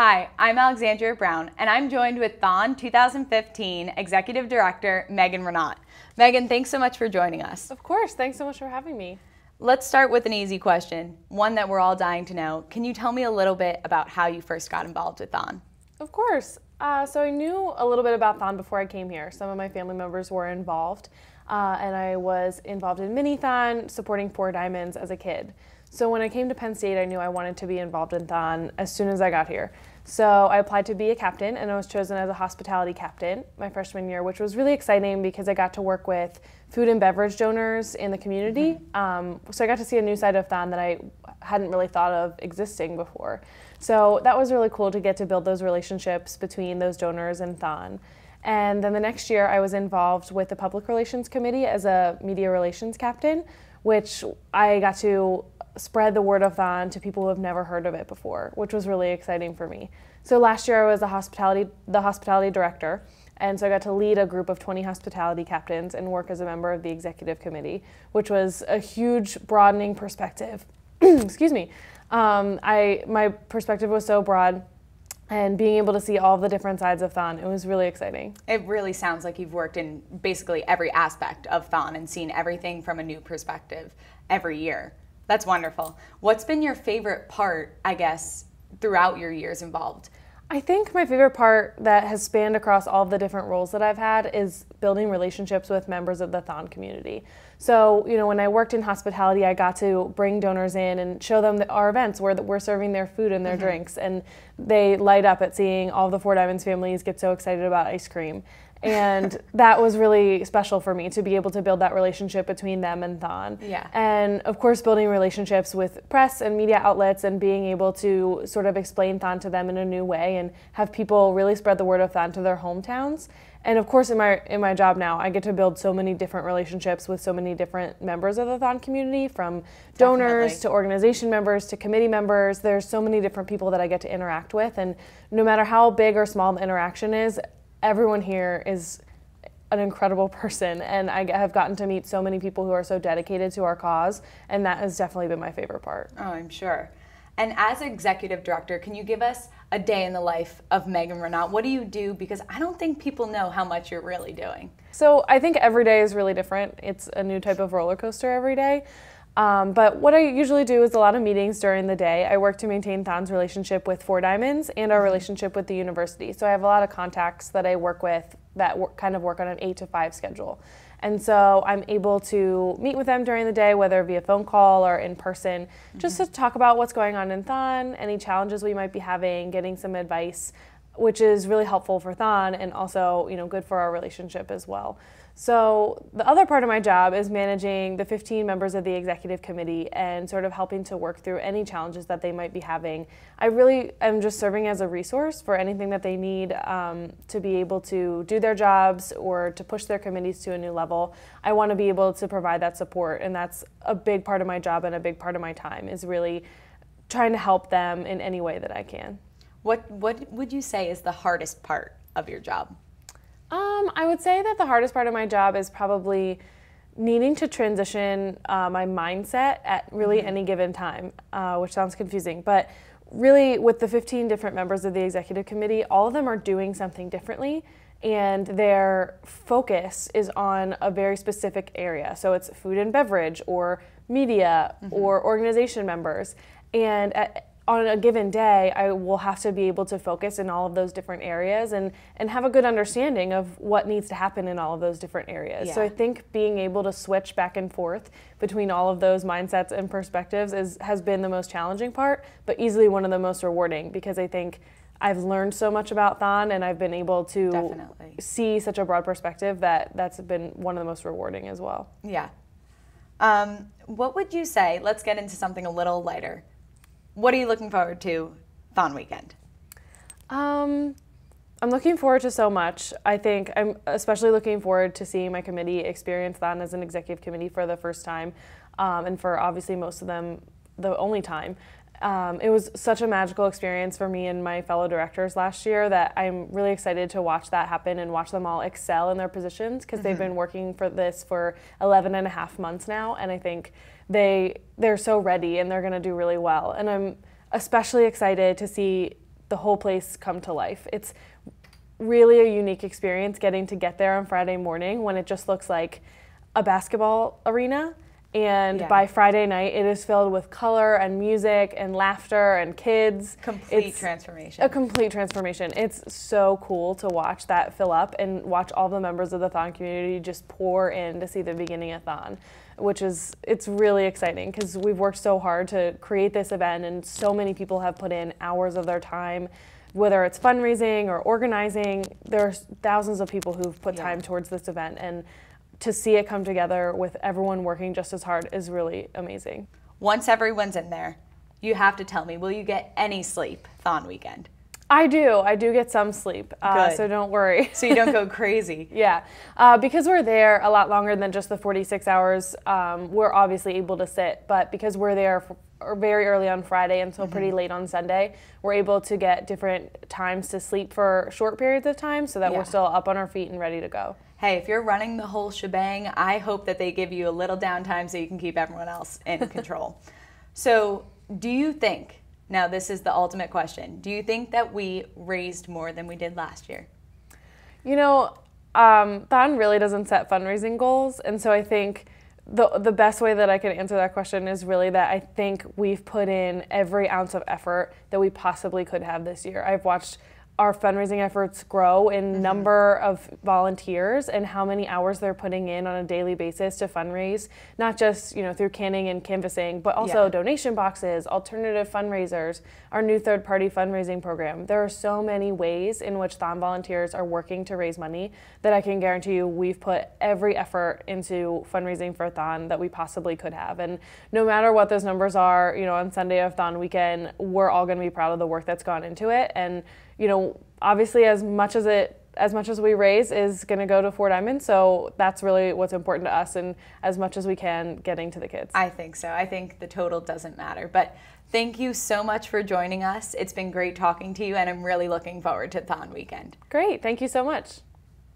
Hi, I'm Alexandria Brown, and I'm joined with THON 2015 Executive Director Megan Renaut. Megan, thanks so much for joining us. Of course, thanks so much for having me. Let's start with an easy question, one that we're all dying to know. Can you tell me a little bit about how you first got involved with THON? Of course. So I knew a little bit about THON before I came here. Some of my family members were involved, and I was involved in mini-THON, supporting 4 Diamonds as a kid. So when I came to Penn State, I knew I wanted to be involved in THON as soon as I got here. So I applied to be a captain, and I was chosen as a hospitality captain my freshman year, which was really exciting because I got to work with food and beverage donors in the community. So I got to see a new side of THON that I hadn't really thought of existing before. So that was really cool to get to build those relationships between those donors and THON. And then the next year I was involved with the Public Relations Committee as a media relations captain, which I got to spread the word of THON to people who have never heard of it before, which was really exciting for me. So last year I was the hospitality director, and so I got to lead a group of 20 hospitality captains and work as a member of the executive committee, which was a huge broadening perspective. Excuse me. My perspective was so broad, and being able to see all the different sides of THON, it was really exciting. It really sounds like you've worked in basically every aspect of THON and seen everything from a new perspective every year. That's wonderful. What's been your favorite part, I guess, throughout your years involved? I think my favorite part that has spanned across all the different roles that I've had is building relationships with members of the THON community. So, when I worked in hospitality, I got to bring donors in and show them our events where we're serving their food and their drinks, and they light up at seeing all the 4 Diamonds families get so excited about ice cream. And that was really special for me to be able to build that relationship between them and THON. Yeah. And of course, building relationships with press and media outlets and being able to sort of explain THON to them in a new way and have people really spread the word of THON to their hometowns. And of course, in my job now, I get to build so many different relationships with so many different members of the THON community, from donors to organization members to committee members. There's so many different people that I get to interact with, and no matter how big or small the interaction is, everyone here is an incredible person, and I have gotten to meet so many people who are so dedicated to our cause, and that has definitely been my favorite part. Oh, I'm sure. And as executive director, can you give us a day in the life of Megan Renaut? What do you do? Because I don't think people know how much you're really doing. So I think every day is really different. It's a new type of roller coaster every day. But what I usually do is a lot of meetings during the day. I work to maintain THON's relationship with 4 Diamonds and our relationship with the university. So I have a lot of contacts that I work with that kind of work on an 8 to 5 schedule. And so I'm able to meet with them during the day, whether via phone call or in person, just to talk about what's going on in THON, any challenges we might be having, getting some advice, which is really helpful for THON and also, good for our relationship as well. So the other part of my job is managing the 15 members of the executive committee and sort of helping to work through any challenges that they might be having. I really am just serving as a resource for anything that they need to be able to do their jobs or to push their committees to a new level. I want to be able to provide that support, and that's a big part of my job and a big part of my time, is really trying to help them in any way that I can. What would you say is the hardest part of your job? I would say that the hardest part of my job is probably needing to transition my mindset at really any given time, which sounds confusing, but really with the 15 different members of the executive committee, all of them are doing something differently, and their focus is on a very specific area. So it's food and beverage or media or organization members, and on a given day, I will have to be able to focus in all of those different areas and have a good understanding of what needs to happen in all of those different areas. Yeah. So I think being able to switch back and forth between all of those mindsets and perspectives has been the most challenging part, but easily one of the most rewarding, because I think I've learned so much about THON and I've been able to see such a broad perspective that's been one of the most rewarding as well. Yeah. What would you say, let's get into something a little lighter. What are you looking forward to THON weekend? I'm looking forward to so much. I think I'm especially looking forward to seeing my committee experience THON as an executive committee for the first time, and for obviously most of them the only time. It was such a magical experience for me and my fellow directors last year that I'm really excited to watch that happen and watch them all excel in their positions, because they've been working for this for 11 and a half months now, and I think they're so ready and they're going to do really well. And I'm especially excited to see the whole place come to life. It's really a unique experience getting to get there on Friday morning when it just looks like a basketball arena. And by Friday night, it is filled with color and music and laughter and kids. Complete transformation. A complete transformation. It's so cool to watch that fill up and watch all the members of the THON community just pour in to see the beginning of THON, it's really exciting because we've worked so hard to create this event, and so many people have put in hours of their time, whether it's fundraising or organizing. There's thousands of people who've put time towards this event, and to see it come together with everyone working just as hard is really amazing. Once everyone's in there, you have to tell me, will you get any sleep THON weekend? I do get some sleep, so don't worry. So you don't go crazy. Yeah, because we're there a lot longer than just the 46 hours, we're obviously able to sit, but because we're there very early on Friday until pretty late on Sunday, we're able to get different times to sleep for short periods of time so that we're still up on our feet and ready to go. Hey, if you're running the whole shebang, I hope that they give you a little downtime so you can keep everyone else in control. So do you think, now this is the ultimate question, do you think that we raised more than we did last year? You know, THON really doesn't set fundraising goals, and so I think the best way that I can answer that question is really that I think we've put in every ounce of effort that we possibly could have this year. I've watched our fundraising efforts grow in number of volunteers and how many hours they're putting in on a daily basis to fundraise, not just through canning and canvassing, but also donation boxes, alternative fundraisers, our new third-party fundraising program. There are so many ways in which THON volunteers are working to raise money that I can guarantee you we've put every effort into fundraising for THON that we possibly could have. And no matter what those numbers are, on Sunday of THON weekend, we're all going to be proud of the work that's gone into it. And obviously as much as we raise is going to go to 4 Diamonds, so that's really what's important to us, and as much as we can getting to the kids. I think so. I think the total doesn't matter. But thank you so much for joining us. It's been great talking to you, and I'm really looking forward to THON weekend. Great. Thank you so much.